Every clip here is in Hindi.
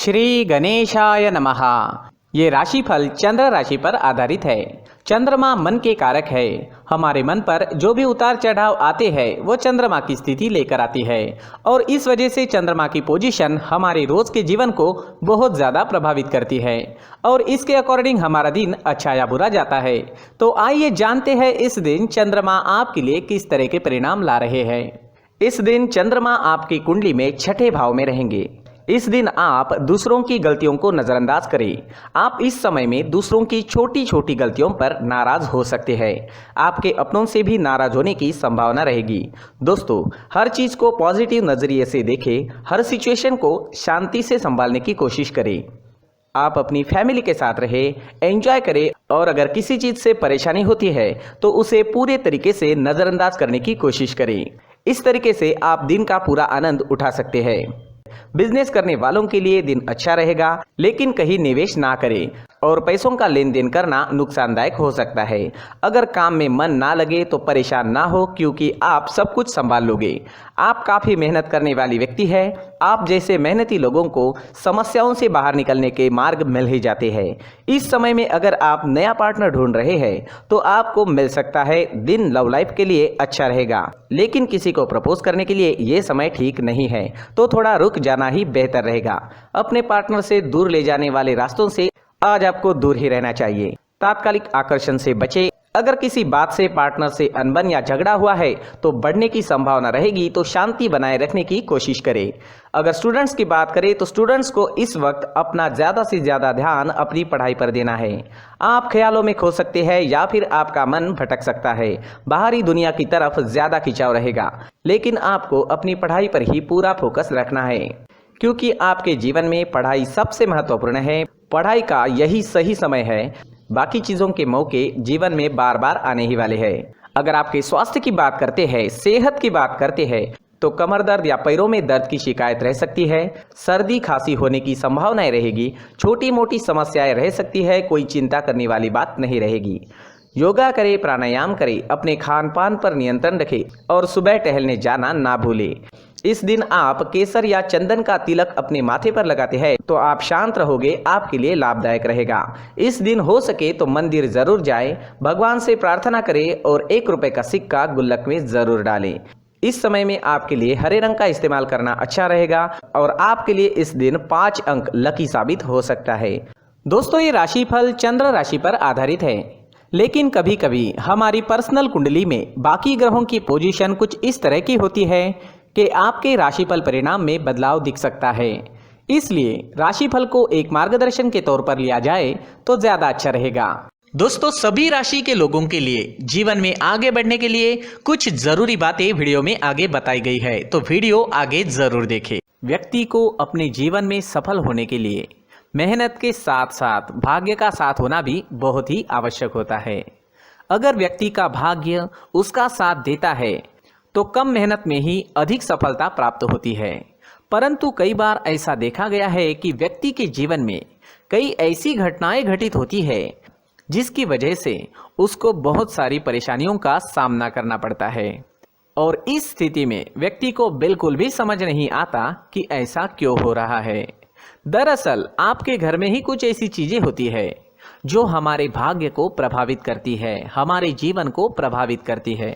श्री गणेशाय नमः। ये राशिफल चंद्र राशि पर आधारित है। चंद्रमा मन के कारक है। हमारे मन पर जो भी उतार चढ़ाव आते हैं वो चंद्रमा की स्थिति लेकर आती है और इस वजह से चंद्रमा की पोजीशन हमारे रोज के जीवन को बहुत ज़्यादा प्रभावित करती है और इसके अकॉर्डिंग हमारा दिन अच्छा या बुरा जाता है। तो आइए जानते हैं इस दिन चंद्रमा आपके लिए किस तरह के परिणाम ला रहे हैं। इस दिन चंद्रमा आपकी कुंडली में छठे भाव में रहेंगे। इस दिन आप दूसरों की गलतियों को नज़रअंदाज करें। आप इस समय में दूसरों की छोटी छोटी गलतियों पर नाराज हो सकते हैं। आपके अपनों से भी नाराज होने की संभावना रहेगी। दोस्तों, हर चीज़ को पॉजिटिव नज़रिए से देखें। हर सिचुएशन को शांति से संभालने की कोशिश करें। आप अपनी फैमिली के साथ रहें, एंजॉय करें और अगर किसी चीज़ से परेशानी होती है तो उसे पूरे तरीके से नज़रअंदाज करने की कोशिश करें। इस तरीके से आप दिन का पूरा आनंद उठा सकते हैं। बिजनेस करने वालों के लिए दिन अच्छा रहेगा, लेकिन कहीं निवेश ना करें और पैसों का लेन देन करना नुकसानदायक हो सकता है। अगर काम में मन ना लगे तो परेशान ना हो, क्योंकि आप सब कुछ संभाल लोगे। आप काफ़ी मेहनत करने वाली व्यक्ति है। आप जैसे मेहनती लोगों को समस्याओं से बाहर निकलने के मार्ग मिल ही जाते हैं। इस समय में अगर आप नया पार्टनर ढूंढ रहे हैं तो आपको मिल सकता है। दिन लव लाइफ के लिए अच्छा रहेगा, लेकिन किसी को प्रपोज करने के लिए ये समय ठीक नहीं है, तो थोड़ा रुक जाना ही बेहतर रहेगा। अपने पार्टनर से दूर ले जाने वाले रास्तों से आज आपको दूर ही रहना चाहिए। तात्कालिक आकर्षण से बचें। अगर किसी बात से पार्टनर से अनबन या झगड़ा हुआ है तो बढ़ने की संभावना रहेगी, तो शांति बनाए रखने की कोशिश करें। अगर स्टूडेंट्स की बात करें तो स्टूडेंट्स को इस वक्त अपना ज़्यादा से ज़्यादा ध्यान अपनी पढ़ाई पर देना है। आप ख्यालों में खो सकते हैं या फिर आपका मन भटक सकता है। बाहरी दुनिया की तरफ ज़्यादा खिंचाव रहेगा, लेकिन आपको अपनी पढ़ाई पर ही पूरा फोकस रखना है, क्योंकि आपके जीवन में पढ़ाई सबसे महत्वपूर्ण है। पढ़ाई का यही सही समय है। बाकी चीज़ों के मौके जीवन में बार बार आने ही वाले हैं। अगर आपके स्वास्थ्य की बात करते हैं, सेहत की बात करते हैं, तो कमर दर्द या पैरों में दर्द की शिकायत रह सकती है। सर्दी खांसी होने की संभावनाएं रहेगी। छोटी मोटी समस्याएं रह सकती है। कोई चिंता करने वाली बात नहीं रहेगी। योगा करें, प्राणायाम करें, अपने खान पान पर नियंत्रण रखें और सुबह टहलने जाना ना भूलें। इस दिन आप केसर या चंदन का तिलक अपने माथे पर लगाते हैं तो आप शांत रहोगे, आपके लिए लाभदायक रहेगा। इस दिन हो सके तो मंदिर जरूर जाएं, भगवान से प्रार्थना करें और 1 रुपए का सिक्का गुल्लक में जरूर डालें। इस समय में आपके लिए हरे रंग का इस्तेमाल करना अच्छा रहेगा और आपके लिए इस दिन 5 अंक लकी साबित हो सकता है। दोस्तों, ये राशिफल चंद्र राशि पर आधारित है, लेकिन कभी कभी हमारी पर्सनल कुंडली में बाकी ग्रहों की पोजीशन कुछ इस तरह की होती है कि आपके राशिफल परिणाम में बदलाव दिख सकता है। इसलिए राशिफल को एक मार्गदर्शन के तौर पर लिया जाए तो ज्यादा अच्छा रहेगा। दोस्तों, सभी राशि के लोगों के लिए जीवन में आगे बढ़ने के लिए कुछ जरूरी बातें वीडियो में आगे बताई गई है, तो वीडियो आगे जरूर देखें। व्यक्ति को अपने जीवन में सफल होने के लिए मेहनत के साथ साथ भाग्य का साथ होना भी बहुत ही आवश्यक होता है। अगर व्यक्ति का भाग्य उसका साथ देता है तो कम मेहनत में ही अधिक सफलता प्राप्त होती है। परंतु कई बार ऐसा देखा गया है कि व्यक्ति के जीवन में कई ऐसी घटनाएं घटित होती है जिसकी वजह से उसको बहुत सारी परेशानियों का सामना करना पड़ता है और इस स्थिति में व्यक्ति को बिल्कुल भी समझ नहीं आता कि ऐसा क्यों हो रहा है। दरअसल आपके घर में ही कुछ ऐसी चीजें होती है जो हमारे भाग्य को प्रभावित करती है, हमारे जीवन को प्रभावित करती है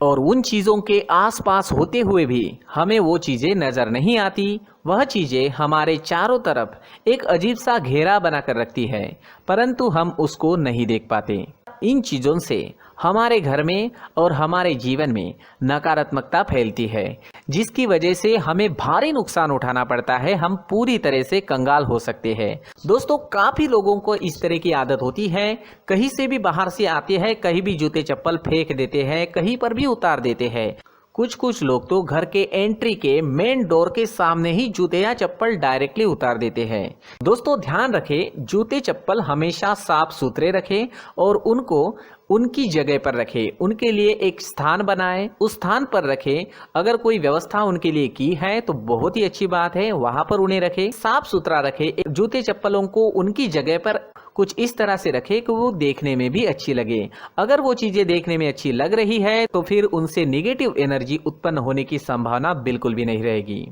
और उन चीज़ों के आसपास होते हुए भी हमें वो चीज़ें नज़र नहीं आती। वह चीज़ें हमारे चारों तरफ एक अजीब सा घेरा बनाकर रखती है, परंतु हम उसको नहीं देख पाते। इन चीज़ों से हमारे घर में और हमारे जीवन में नकारात्मकता फैलती है, जिसकी वजह से हमें भारी नुकसान उठाना पड़ता है। हम पूरी तरह से कंगाल हो सकते हैं। दोस्तों, काफ़ी लोगों को इस तरह की आदत होती है। कहीं से भी बाहर से आते हैं, कहीं भी जूते चप्पल फेंक देते हैं, कहीं पर भी उतार देते हैं। कुछ लोग तो घर के एंट्री के मेन डोर के सामने ही जूते या चप्पल डायरेक्टली उतार देते हैं। दोस्तों, ध्यान रखें, जूते चप्पल हमेशा साफ सुथरे रखें और उनको उनकी जगह पर रखें। उनके लिए एक स्थान बनाएं, उस स्थान पर रखें। अगर कोई व्यवस्था उनके लिए की है तो बहुत ही अच्छी बात है, वहां पर उन्हें रखें, साफ सुथरा रखें। जूते चप्पलों को उनकी जगह पर कुछ इस तरह से रखें कि वो देखने में भी अच्छी लगे। अगर वो चीजें देखने में अच्छी लग रही है तो फिर उनसे निगेटिव एनर्जी उत्पन्न होने की संभावना बिल्कुल भी नहीं रहेगी।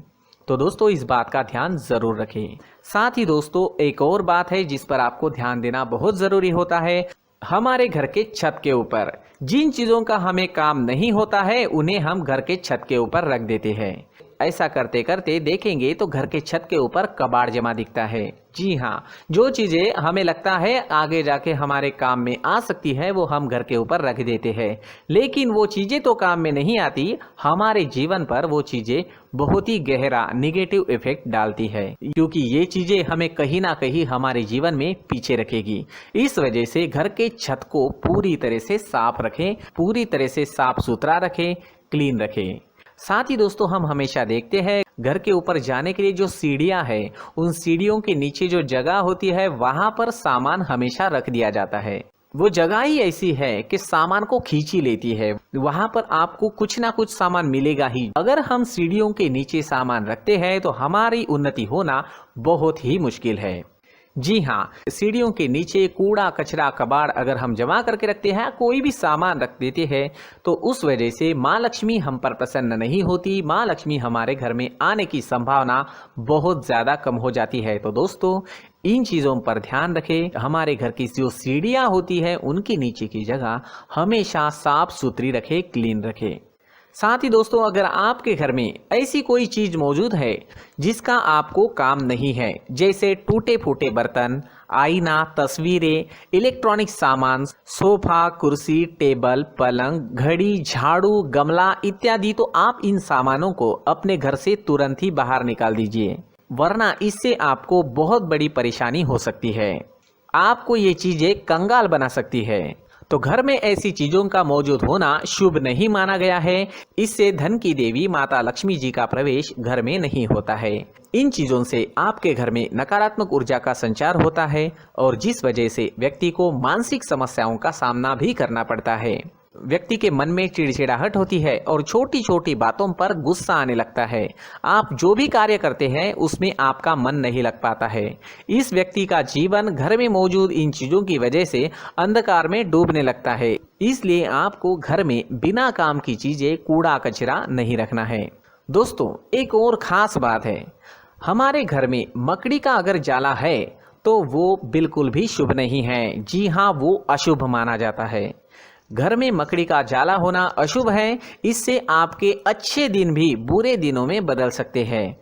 तो दोस्तों इस बात का ध्यान जरूर रखें। साथ ही दोस्तों एक और बात है जिस पर आपको ध्यान देना बहुत जरूरी होता है, हमारे घर के छत के ऊपर जिन चीजों का हमें काम नहीं होता है उन्हें हम घर के छत के ऊपर रख देते हैं। ऐसा करते करते देखेंगे तो घर के छत के ऊपर कबाड़ जमा दिखता है। जी हाँ, जो चीजें हमें लगता है आगे जाके हमारे काम में आ सकती है वो हम घर के ऊपर रख देते हैं, लेकिन वो चीजें तो काम में नहीं आती, हमारे जीवन पर वो चीजें बहुत ही गहरा निगेटिव इफेक्ट डालती है, क्योंकि ये चीजें हमें कहीं ना कहीं हमारे जीवन में पीछे रखेगी। इस वजह से घर के छत को पूरी तरह से साफ रखें, पूरी तरह से साफ सुथरा रखें, क्लीन रखें। साथ ही दोस्तों हम हमेशा देखते हैं घर के ऊपर जाने के लिए जो सीढ़ियां है, उन सीढ़ियों के नीचे जो जगह होती है वहां पर सामान हमेशा रख दिया जाता है। वो जगह ही ऐसी है कि सामान को खींच ही लेती है, वहां पर आपको कुछ ना कुछ सामान मिलेगा ही। अगर हम सीढ़ियों के नीचे सामान रखते हैं तो हमारी उन्नति होना बहुत ही मुश्किल है। जी हाँ, सीढ़ियों के नीचे कूड़ा कचरा कबाड़ अगर हम जमा करके रखते हैं, कोई भी सामान रख देते हैं, तो उस वजह से माँ लक्ष्मी हम पर प्रसन्न नहीं होती, माँ लक्ष्मी हमारे घर में आने की संभावना बहुत ज़्यादा कम हो जाती है। तो दोस्तों इन चीज़ों पर ध्यान रखें, हमारे घर की जो सीढ़ियाँ होती है उनके नीचे की जगह हमेशा साफ सुथरी रखें, क्लीन रखें। साथ ही दोस्तों अगर आपके घर में ऐसी कोई चीज मौजूद है जिसका आपको काम नहीं है, जैसे टूटे फूटे बर्तन, आईना, तस्वीरें, इलेक्ट्रॉनिक सामान, सोफा, कुर्सी, टेबल, पलंग, घड़ी, झाड़ू, गमला इत्यादि, तो आप इन सामानों को अपने घर से तुरंत ही बाहर निकाल दीजिए, वरना इससे आपको बहुत बड़ी परेशानी हो सकती है। आपको ये चीजें कंगाल बना सकती है। तो घर में ऐसी चीजों का मौजूद होना शुभ नहीं माना गया है। इससे धन की देवी माता लक्ष्मी जी का प्रवेश घर में नहीं होता है। इन चीजों से आपके घर में नकारात्मक ऊर्जा का संचार होता है और जिस वजह से व्यक्ति को मानसिक समस्याओं का सामना भी करना पड़ता है। व्यक्ति के मन में चिड़चिड़ाहट होती है और छोटी छोटी बातों पर गुस्सा आने लगता है। आप जो भी कार्य करते हैं उसमें आपका मन नहीं लग पाता है। इस व्यक्ति का जीवन घर में मौजूद इन चीजों की वजह से अंधकार में डूबने लगता है। इसलिए आपको घर में बिना काम की चीजें, कूड़ा कचरा नहीं रखना है। दोस्तों एक और खास बात है, हमारे घर में मकड़ी का अगर जाला है तो वो बिल्कुल भी शुभ नहीं है। जी हाँ, वो अशुभ माना जाता है। घर में मकड़ी का जाला होना अशुभ है। इससे आपके अच्छे दिन भी बुरे दिनों में बदल सकते हैं,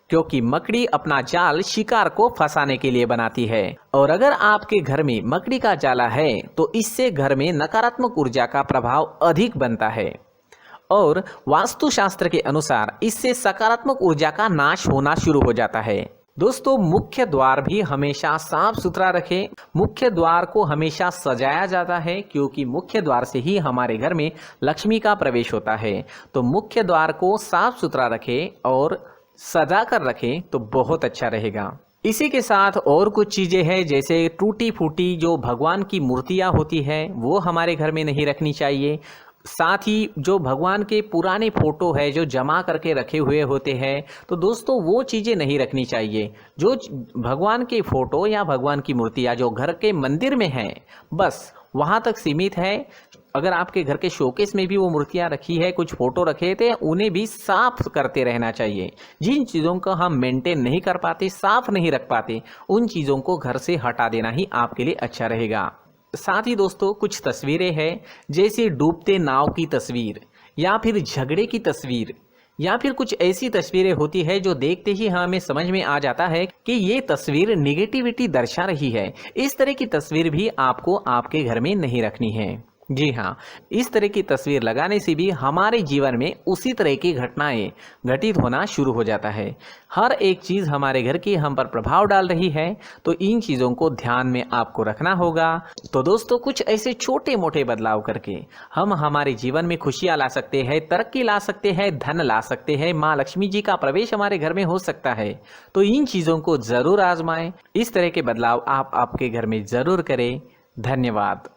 क्योंकि मकड़ी अपना जाल शिकार को फंसाने के लिए बनाती है। और अगर आपके घर में मकड़ी का जाला है तो इससे घर में नकारात्मक ऊर्जा का प्रभाव अधिक बनता है और वास्तुशास्त्र के अनुसार इससे सकारात्मक ऊर्जा का नाश होना शुरू हो जाता है। दोस्तों मुख्य द्वार भी हमेशा साफ सुथरा रखें। मुख्य द्वार को हमेशा सजाया जाता है, क्योंकि मुख्य द्वार से ही हमारे घर में लक्ष्मी का प्रवेश होता है। तो मुख्य द्वार को साफ सुथरा रखें और सजा कर रखें तो बहुत अच्छा रहेगा। इसी के साथ और कुछ चीजें हैं, जैसे टूटी फूटी जो भगवान की मूर्तियां होती है वो हमारे घर में नहीं रखनी चाहिए। साथ ही जो भगवान के पुराने फोटो है जो जमा करके रखे हुए होते हैं, तो दोस्तों वो चीज़ें नहीं रखनी चाहिए। जो भगवान के फोटो या भगवान की मूर्तियाँ जो घर के मंदिर में हैं बस वहाँ तक सीमित है। अगर आपके घर के शोकेस में भी वो मूर्तियाँ रखी है, कुछ फोटो रखे थे, उन्हें भी साफ करते रहना चाहिए। जिन चीज़ों को हम मेंटेन नहीं कर पाते, साफ नहीं रख पाते, उन चीज़ों को घर से हटा देना ही आपके लिए अच्छा रहेगा। साथ ही दोस्तों कुछ तस्वीरें हैं, जैसे डूबते नाव की तस्वीर या फिर झगड़े की तस्वीर या फिर कुछ ऐसी तस्वीरें होती है जो देखते ही हमें समझ में आ जाता है कि ये तस्वीर निगेटिविटी दर्शा रही है। इस तरह की तस्वीर भी आपको आपके घर में नहीं रखनी है। जी हाँ, इस तरह की तस्वीर लगाने से भी हमारे जीवन में उसी तरह की घटनाएं घटित होना शुरू हो जाता है। हर एक चीज़ हमारे घर की हम पर प्रभाव डाल रही है, तो इन चीज़ों को ध्यान में आपको रखना होगा। तो दोस्तों कुछ ऐसे छोटे मोटे बदलाव करके हम हमारे जीवन में खुशियाँ ला सकते हैं, तरक्की ला सकते हैं, धन ला सकते हैं, माँ लक्ष्मी जी का प्रवेश हमारे घर में हो सकता है। तो इन चीज़ों को ज़रूर आजमाएं। इस तरह के बदलाव आप आपके घर में ज़रूर करें। धन्यवाद।